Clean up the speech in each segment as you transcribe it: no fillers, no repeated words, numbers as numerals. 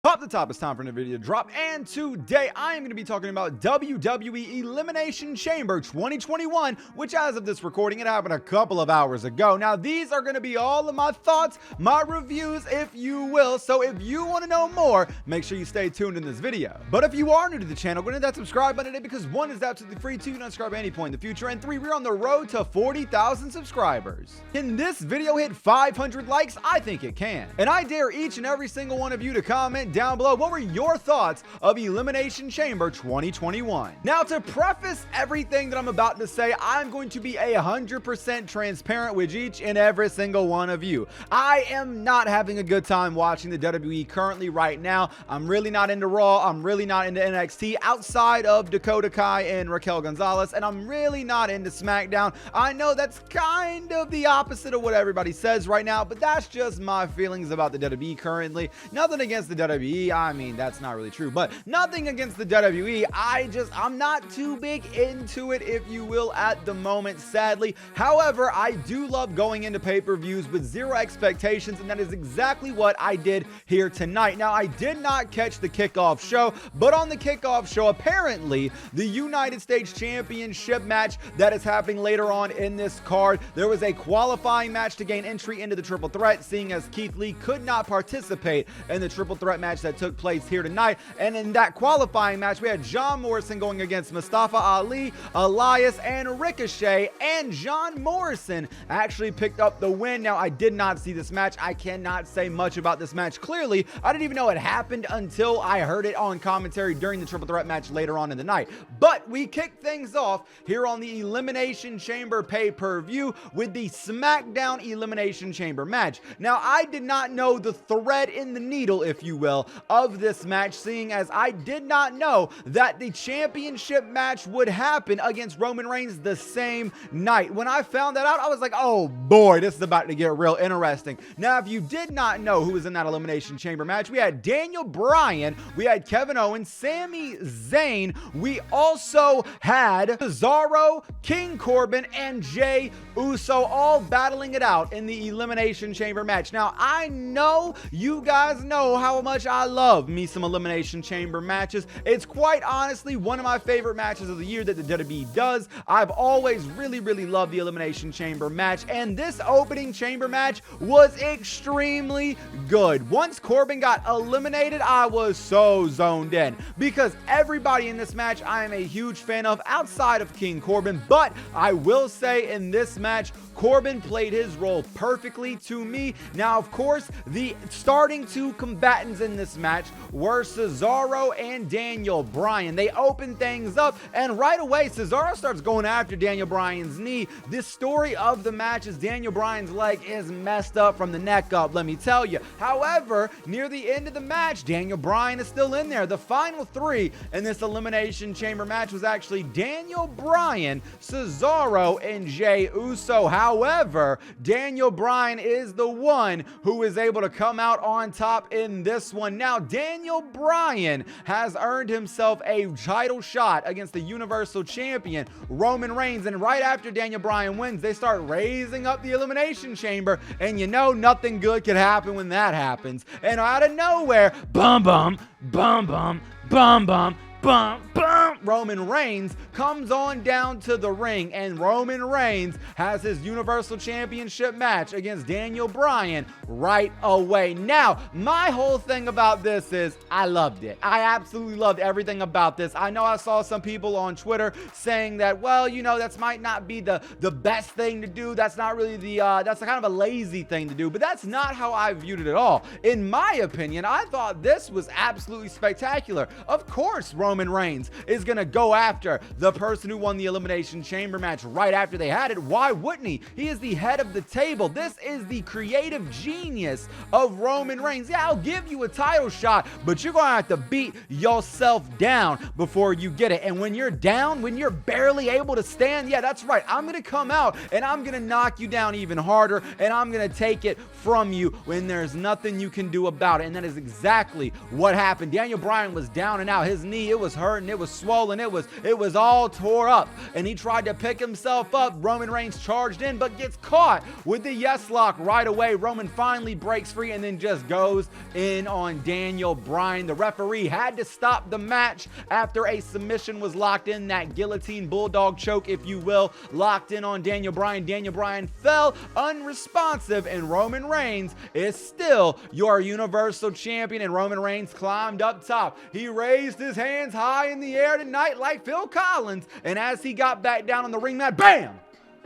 Pop the top, it's time for a video to drop, and today I am going to be talking about WWE Elimination Chamber 2021, which as of this recording, it happened a couple of hours ago. Now, these are going to be all of my thoughts, my reviews, if you will, so if you want to know more, make sure you stay tuned in this video. But if you are new to the channel, go to that subscribe button today because 1, is absolutely free, 2, you don't subscribe at any point in the future, and 3, we're on the road to 40,000 subscribers. Can this video hit 500 likes? I think it can. And I dare each and every single one of you to comment down below what were your thoughts of Elimination Chamber 2021. Now, to preface everything that I'm about to say, I'm going to be 100% transparent with each and every single one of you. I am not having a good time watching the WWE currently right now. I'm really not into Raw. I'm really not into NXT outside of Dakota Kai and Raquel Gonzalez, and I'm really not into SmackDown. I know that's kind of the opposite of what everybody says right now, but that's just my feelings about the WWE currently. Nothing against the WWE. I mean, that's not really true, but nothing against the WWE. I'm not too big into it, if you will, at the moment, sadly. However, I do love going into pay-per-views with zero expectations, and that is exactly what I did here tonight. Now, I did not catch the kickoff show, but on the kickoff show, apparently, the United States Championship match that is happening later on in this card, there was a qualifying match to gain entry into the triple threat, seeing as Keith Lee could not participate in the triple threat match that took place here tonight. And in that qualifying match, we had John Morrison going against Mustafa Ali, Elias, and Ricochet, and John Morrison actually picked up the win. Now, I did not see this match. I cannot say much about this match. Clearly, I didn't even know it happened until I heard it on commentary during the triple threat match later on in the night. But we kicked things off here on the Elimination Chamber pay-per-view with the SmackDown Elimination Chamber match. Now, I did not know the thread in the needle, if you will, of this match, seeing as I did not know that the championship match would happen against Roman Reigns the same night. When I found that out, I was like, oh boy, this is about to get real interesting. Now, if you did not know who was in that Elimination Chamber match, we had Daniel Bryan, we had Kevin Owens, Sami Zayn, we also had Cesaro, King Corbin, and Jey Uso all battling it out in the Elimination Chamber match. Now, I know you guys know how much I love me some Elimination Chamber matches. It's quite honestly one of my favorite matches of the year that the WWE does. I've always really loved the Elimination Chamber match, and this opening chamber match was extremely good. Once Corbin got eliminated, I was so zoned in because everybody in this match I am a huge fan of outside of King Corbin, but I will say in this match, Corbin played his role perfectly to me. Now, of course, the starting two combatants in this match were Cesaro and Daniel Bryan. They opened things up, and right away, Cesaro starts going after Daniel Bryan's knee. This story of the match is Daniel Bryan's leg is messed up from the neck up, let me tell you. However, near the end of the match, Daniel Bryan is still in there. The final three in this Elimination Chamber match was actually Daniel Bryan, Cesaro, and Jey Uso. However, Daniel Bryan is the one who is able to come out on top in this one. Now, Daniel Bryan has earned himself a title shot against the Universal Champion, Roman Reigns, and right after Daniel Bryan wins, they start raising up the Elimination Chamber, and you know nothing good could happen when that happens. And out of nowhere, bum bum, bum bum, bum bum, bum bum, Roman Reigns comes on down to the ring, and Roman Reigns has his Universal Championship match against Daniel Bryan right away. Now, my whole thing about this is I loved it. I absolutely loved everything about this. I know I saw some people on Twitter saying that, well, you know, that might not be the best thing to do. That's not really that's kind of a lazy thing to do, but that's not how I viewed it at all. In my opinion, I thought this was absolutely spectacular. Of course, Roman Reigns is going to go after the person who won the Elimination Chamber match right after they had it. Why wouldn't he? He is the head of the table. This is the creative genius of Roman Reigns. Yeah, I'll give you a title shot, but you're going to have to beat yourself down before you get it. And when you're down, when you're barely able to stand, yeah, that's right. I'm going to come out and I'm going to knock you down even harder, and I'm going to take it from you when there's nothing you can do about it. And that is exactly what happened. Daniel Bryan was down and out. His knee, it was hurting. It was swollen. skull, and it was all tore up, and he tried to pick himself up. Roman Reigns charged in, but gets caught with the yes lock right away. Roman finally breaks free and then just goes in on Daniel Bryan. The referee had to stop the match after a submission was locked in, that guillotine bulldog choke, if you will, locked in on Daniel Bryan. Daniel Bryan fell unresponsive, and Roman Reigns is still your Universal Champion, and Roman Reigns climbed up top. He raised his hands high in the air tonight like Phil Collins, and as he got back down on the ring mat, bam!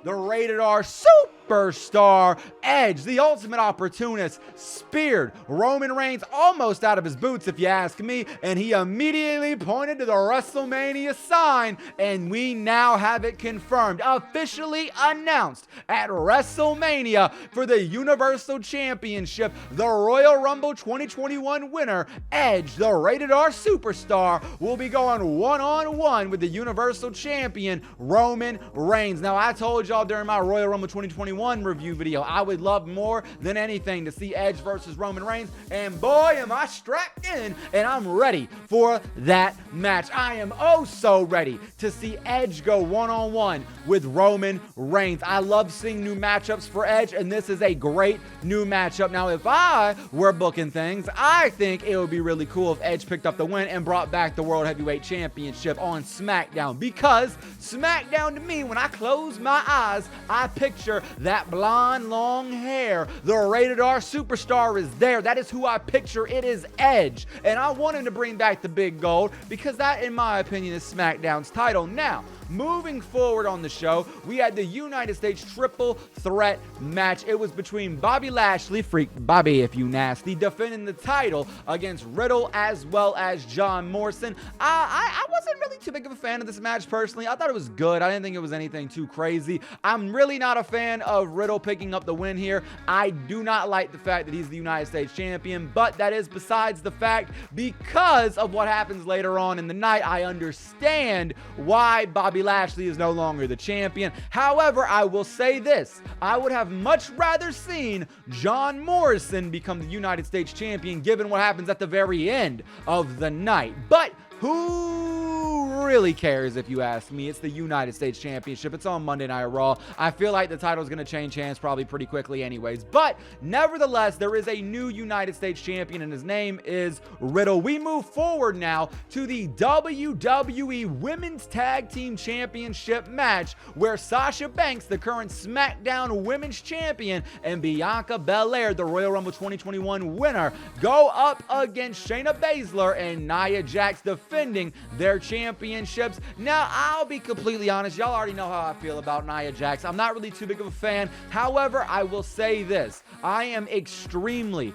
The rated R superstar Edge, the ultimate opportunist, speared Roman Reigns almost out of his boots, if you ask me, and he immediately pointed to the WrestleMania sign, and we now have it confirmed, officially announced at WrestleMania for the Universal Championship. The Royal Rumble 2021 winner, Edge, the rated R superstar, will be going one-on-one with the Universal Champion, Roman Reigns. Now, I told y'all during my Royal Rumble 2021 review video, I would love more than anything to see Edge versus Roman Reigns, and boy, am I strapped in, and I'm ready for that match. I am oh so ready to see Edge go one-on-one with Roman Reigns. I love seeing new matchups for Edge, and this is a great new matchup. Now, if I were booking things, I think it would be really cool if Edge picked up the win and brought back the World Heavyweight Championship on SmackDown, because SmackDown, to me, when I close my eyes, I picture that blonde, long hair. The rated R superstar is there. That is who I picture. It is Edge, and I want him to bring back the big gold, because that, in my opinion, is SmackDown's title. Now, moving forward on the show, we had the United States Triple Threat match. It was between Bobby Lashley, Freak Bobby if you nasty, defending the title against Riddle as well as John Morrison. I wasn't really too big of a fan of this match personally. I thought it was good. I didn't think it was anything too crazy. I'm really not a fan of Riddle picking up the win here. I do not like the fact that he's the United States Champion, but that is besides the fact, because of what happens later on in the night. I understand why Bobby Lashley is no longer the champion. However, I will say this. I would have much rather seen John Morrison become the United States Champion, given what happens at the very end of the night. But who really cares, if you ask me? It's the United States Championship. It's on Monday Night Raw. I feel like the title's going to change hands probably pretty quickly anyways. But nevertheless, there is a new United States Champion, and his name is Riddle. We move forward now to the WWE Women's Tag Team Championship match, where Sasha Banks, the current SmackDown Women's Champion, and Bianca Belair, the Royal Rumble 2021 winner, go up against Shayna Baszler and Nia Jax, defending their championships. Now, I'll be completely honest. Y'all already know how I feel about Nia Jax. I'm not really too big of a fan. However, I will say this. I am extremely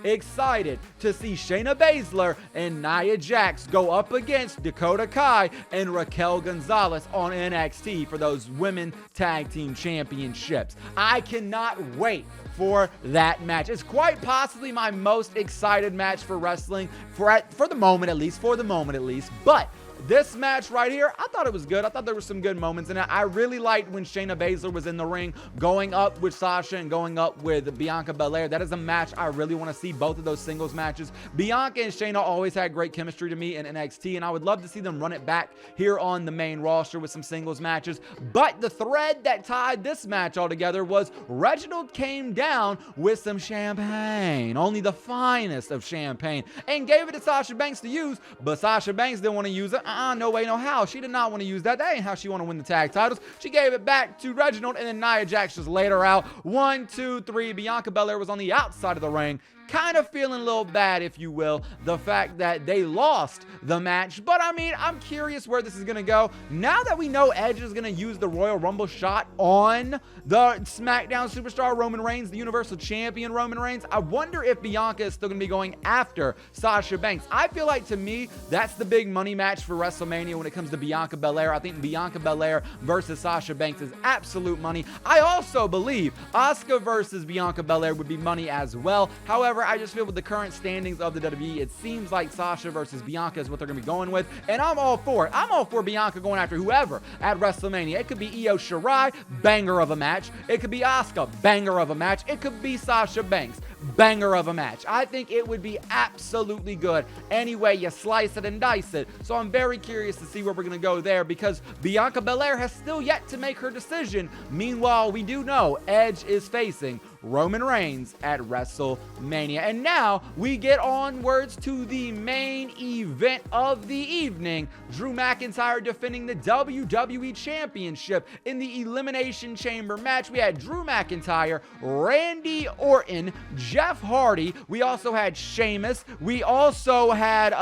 excited to see Shayna Baszler and Nia Jax go up against Dakota Kai and Raquel Gonzalez on NXT for those Women Tag Team Championships. I cannot wait for that match. It's quite possibly my most excited match for wrestling for the moment at least, but this match right here, I thought it was good. I thought there were some good moments in it. I really liked when Shayna Baszler was in the ring, going up with Sasha and going up with Bianca Belair. That is a match I really want to see, both of those singles matches. Bianca and Shayna always had great chemistry to me in NXT, and I would love to see them run it back here on the main roster with some singles matches. But the thread that tied this match all together was Reginald came down with some champagne, only the finest of champagne, and gave it to Sasha Banks to use, but Sasha Banks didn't want to use it. No way, no how. She did not want to use that. That ain't how she want to win the tag titles. She gave it back to Reginald, and then Nia Jax just laid her out. 1, 2, 3. Bianca Belair was on the outside of the ring. Kind of feeling a little bad, if you will, the fact that they lost the match. But I mean, I'm curious where this is going to go. Now that we know Edge is going to use the Royal Rumble shot on the SmackDown superstar Roman Reigns, the Universal Champion Roman Reigns, I wonder if Bianca is still going to be going after Sasha Banks. I feel like, to me, that's the big money match for WrestleMania when it comes to Bianca Belair. I think Bianca Belair versus Sasha Banks is absolute money. I also believe Asuka versus Bianca Belair would be money as well. However, However, I just feel with the current standings of the WWE, it seems like Sasha versus Bianca is what they're going to be going with, and I'm all for it. I'm all for Bianca going after whoever at WrestleMania. It could be Io Shirai, banger of a match. It could be Asuka, banger of a match. It could be Sasha Banks, banger of a match. I think it would be absolutely good any way you slice it and dice it. So I'm very curious to see where we're going to go there, because Bianca Belair has still yet to make her decision. Meanwhile, we do know Edge is facing Roman Reigns at WrestleMania. And now we get onwards to the main event of the evening. Drew McIntyre defending the WWE Championship in the Elimination Chamber match. We had Drew McIntyre, Randy Orton, Jeff Hardy. We also had Sheamus. We also had,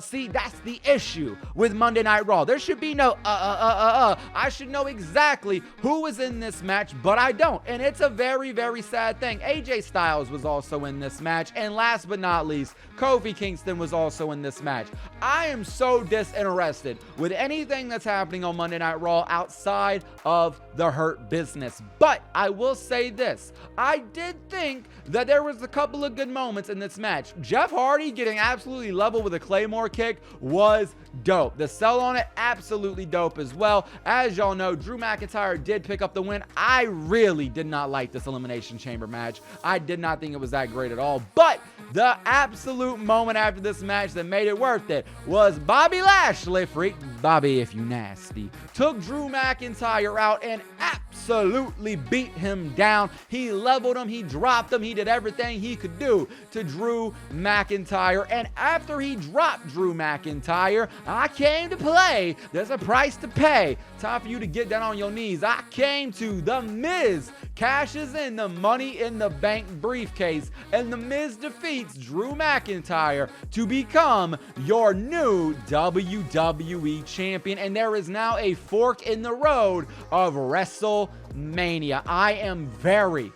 see, that's the issue with Monday Night Raw. There should be no, I should know exactly who was in this match, but I don't. And it's a very, very sad thing. AJ Styles was also in this match. And last but not least, Kofi Kingston was also in this match. I am so disinterested with anything that's happening on Monday Night Raw outside of the Hurt Business. But I will say this. I did think that there was a couple of good moments in this match. Jeff Hardy getting absolutely level with a Claymore kick was dope. The sell on it, absolutely dope as well. As y'all know, Drew McIntyre did pick up the win. I really did not like this Elimination Chamber match. I did not think it was that great at all. But the absolute moment after this match that made it worth it was Bobby Lashley, freak Bobby if you nasty, took Drew McIntyre out and absolutely beat him down. He leveled him, he dropped him, he did everything he could do to Drew McIntyre. And after he dropped Drew McIntyre, I came to play. There's a price to pay. Time for you to get down on your knees. I came to The Miz cashes in the Money in the Bank briefcase, and The Miz defeats Drew McIntyre to become your new WWE Champion. And there is now a fork in the road of WrestleMania. I am very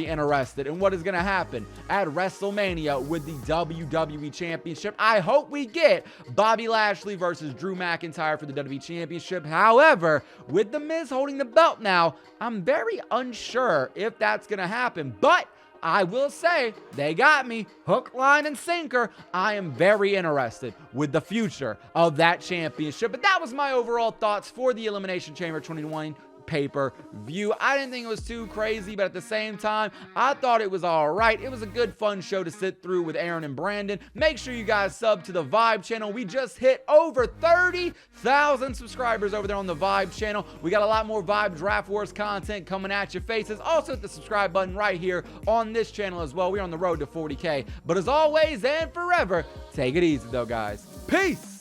interested in what is going to happen at WrestleMania with the WWE Championship. I hope we get Bobby Lashley versus Drew McIntyre for the WWE Championship. However, with The Miz holding the belt now, I'm very unsure if that's going to happen. But I will say, they got me hook, line, and sinker. I am very interested with the future of that championship. But that was my overall thoughts for the Elimination Chamber 2021 pay-per-view. I didn't think it was too crazy, but at the same time, I thought it was all right. It was a good, fun show to sit through with Aaron and Brandon. Make sure you guys sub to the Vibe channel. We just hit over 30,000 subscribers over there on the Vibe channel. We got a lot more Vibe Draft Wars content coming at your faces. Also hit the subscribe button right here on this channel as well. We're on the road to 40K. But as always and forever, take it easy though, guys. Peace!